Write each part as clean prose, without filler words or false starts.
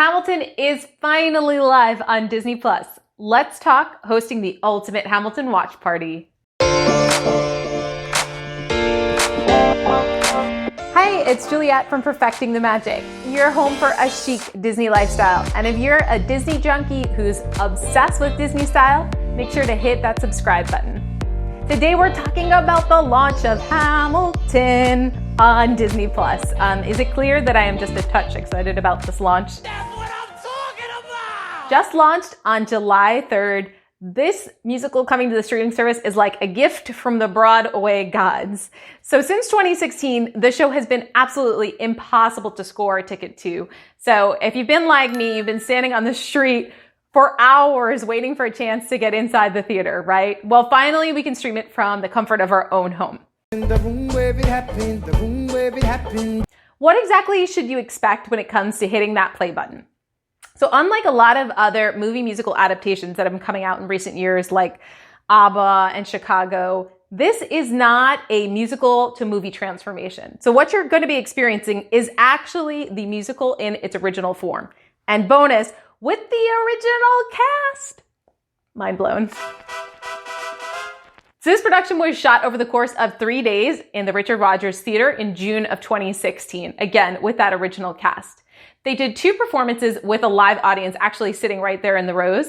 Hamilton is finally live on Disney+. Let's talk hosting the ultimate Hamilton watch party. Hi, it's Juliet from Perfecting the Magic. You're home for a chic Disney lifestyle. And if you're a Disney junkie who's obsessed with Disney style, make sure to hit that subscribe button. Today we're talking about the launch of Hamilton on Disney+. Is it clear that I am just a touch excited about this launch? That's what I'm talking about! Just launched on July 3rd, this musical coming to the streaming service is like a gift from the Broadway gods. So since 2016, the show has been absolutely impossible to score a ticket to. So if you've been like me, you've been standing on the street for hours waiting for a chance to get inside the theater, right? Well, finally we can stream it from the comfort of our own home. What exactly should you expect when it comes to hitting that play button? So unlike a lot of other movie musical adaptations that have been coming out in recent years, like ABBA and Chicago, this is not a musical to movie transformation. So what you're going to be experiencing is actually the musical in its original form. And bonus, with the original cast. Mind blown. So this production was shot over the course of 3 days in the Richard Rodgers Theater in June of 2016, again, with that original cast. They did 2 performances with a live audience actually sitting right there in the rows,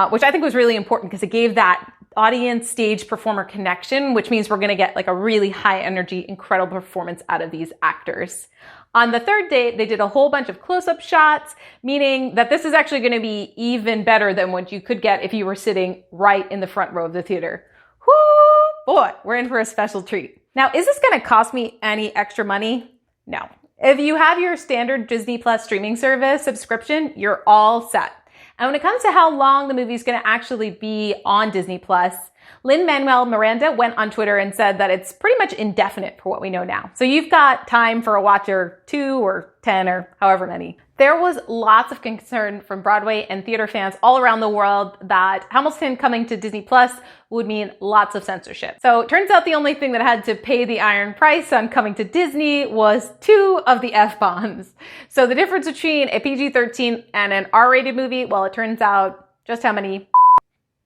which I think was really important because it gave that audience stage performer connection, which means we're going to get like a really high energy, incredible performance out of these actors. On the 3rd day, they did a whole bunch of close-up shots, meaning that this is actually going to be even better than what you could get if you were sitting right in the front row of the theater. Whoo, boy, we're in for a special treat. Now, is this going to cost me any extra money? No. If you have your standard Disney Plus streaming service subscription, you're all set. And when it comes to how long the movie is going to actually be on Disney Plus, Lin-Manuel Miranda went on Twitter and said that it's pretty much indefinite for what we know now. So you've got time for a watch or 2 or 10 or however many. There was lots of concern from Broadway and theater fans all around the world that Hamilton coming to Disney Plus would mean lots of censorship. So it turns out the only thing that had to pay the iron price on coming to Disney was 2 of the F-bombs. So the difference between a PG-13 and an R-rated movie, well, it turns out just how many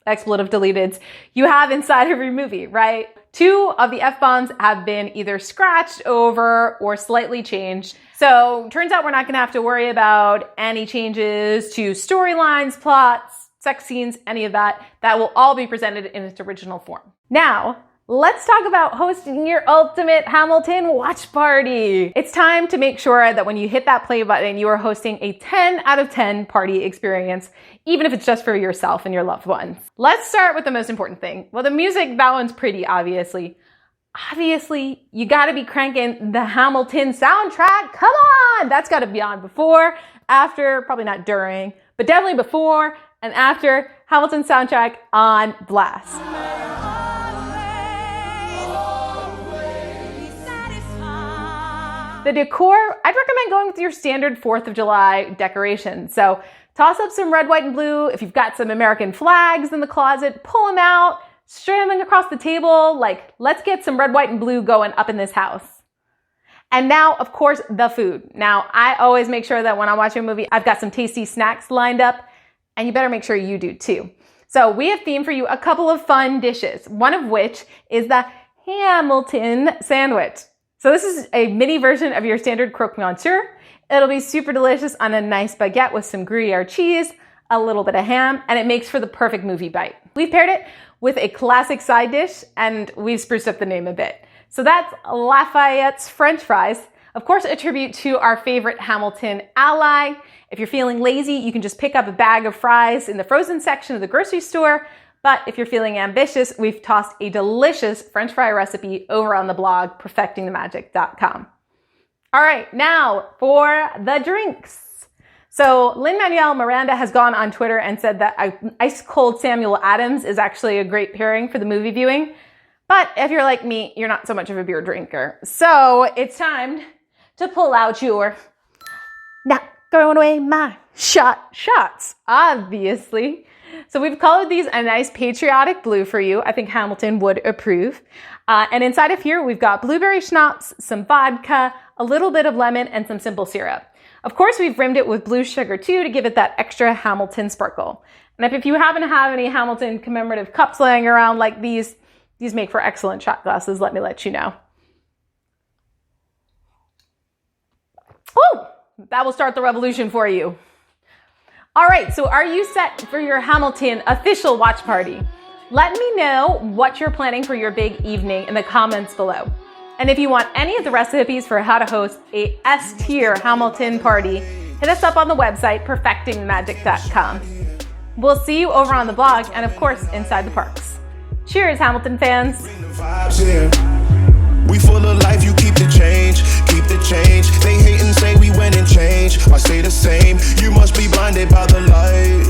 expletive deleteds you have inside every movie, right? 2 of the F-bombs have been either scratched over or slightly changed. So turns out we're not going to have to worry about any changes to storylines, plots, sex scenes, any of that. That will all be presented in its original form. Now, let's talk about hosting your ultimate Hamilton watch party. It's time to make sure that when you hit that play button, you are hosting a 10 out of 10 party experience, even if it's just for yourself and your loved ones. Let's start with the most important thing. Well, the music, that one's pretty obviously. Obviously, you gotta be cranking the Hamilton soundtrack. Come on! That's gotta be on before, after, probably not during, but definitely before and after Hamilton soundtrack on blast. The decor, I'd recommend going with your standard 4th of July decoration. So toss up some red, white, and blue. If you've got some American flags in the closet, pull them out, string them across the table. Like, let's get some red, white, and blue going up in this house. And now, of course, the food. Now, I always make sure that when I'm watching a movie, I've got some tasty snacks lined up, and you better make sure you do too. So we have themed for you a couple of fun dishes, one of which is the Hamilton sandwich. So this is a mini version of your standard croque monsieur. It'll be super delicious on a nice baguette with some Gruyere cheese, a little bit of ham, and it makes for the perfect movie bite. We've paired it with a classic side dish, and we've spruced up the name a bit. So that's Lafayette's French fries, of course a tribute to our favorite Hamilton ally. If you're feeling lazy, you can just pick up a bag of fries in the frozen section of the grocery store. But if you're feeling ambitious, we've tossed a delicious French fry recipe over on the blog, perfectingthemagic.com. All right, now for the drinks. So Lin-Manuel Miranda has gone on Twitter and said that ice cold Samuel Adams is actually a great pairing for the movie viewing. But if you're like me, you're not so much of a beer drinker. So it's time to pull out your not throwing away my shots, obviously. So we've colored these a nice patriotic blue for you. I think Hamilton would approve. And inside of here, we've got blueberry schnapps, some vodka, a little bit of lemon, and some simple syrup. Of course, we've rimmed it with blue sugar too to give it that extra Hamilton sparkle. And if you happen to have any Hamilton commemorative cups laying around like these make for excellent shot glasses, let me let you know. Oh, that will start the revolution for you. All right, so are you set for your Hamilton official watch party? Let me know what you're planning for your big evening in the comments below. And if you want any of the recipes for how to host a S-tier Hamilton party, hit us up on the website, perfectingmagic.com. We'll see you over on the blog and, of course, inside the parks. Cheers, Hamilton fans. We full of life, you keep the change, keep the change. They hate and say we went and changed. I stay the same, you must be blinded by the light.